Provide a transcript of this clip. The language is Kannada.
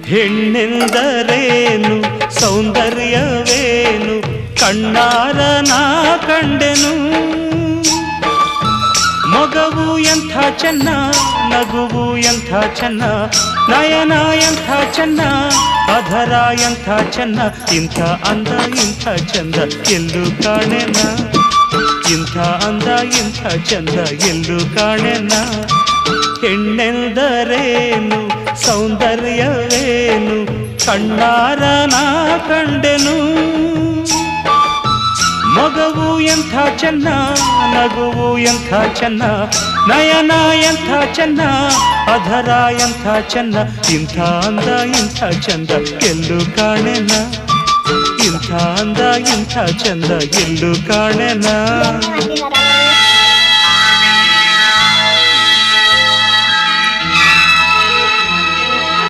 ಹೆಣ್ಣೆಂದರೇನು ಸೌಂದರ್ಯವೇನು ಕಣ್ಣಾರ ನಾ ಕಂಡೆನು. ಮಗವು ಎಂಥ ಚೆನ್ನ ನಗುವು ಎಂಥ ಚೆನ್ನ ನಯನ ಎಂಥ ಚೆನ್ನ ಅಧರ ಎಂಥ ಚೆನ್ನ ಇಂಥ ಅಂದ ಇಂಥ ಚಂದ ಎಲ್ಲೂ ಕಾಣೆನ. ಇಂಥ ಅಂದ ಇಂಥ ಚಂದ ಎಲ್ಲೂ ಕಾಣೆನ. ಹೆಣ್ಣೆಂದರೇನು ಸೌಂದರ್ಯವೇನು ಕಣ್ಣಾರ ನಾ ಕಂಡೆನು. ಮಗವು ಎಂಥ ಚೆನ್ನ ನಗುವು ಎಂಥ ಚೆನ್ನ ನಯನ ಎಂಥ ಚೆನ್ನ ಅಧರ ಎಂಥ ಚೆನ್ನ ಇಂಥ ಅಂದ ಇಂಥ ಚಂದ ಎಲ್ಲೂ ಕಾಣೆನ. ಇಂಥ ಅಂದ ಇಂಥ ಚಂದ ಎಲ್ಲೂ ಕಾಣೆನ.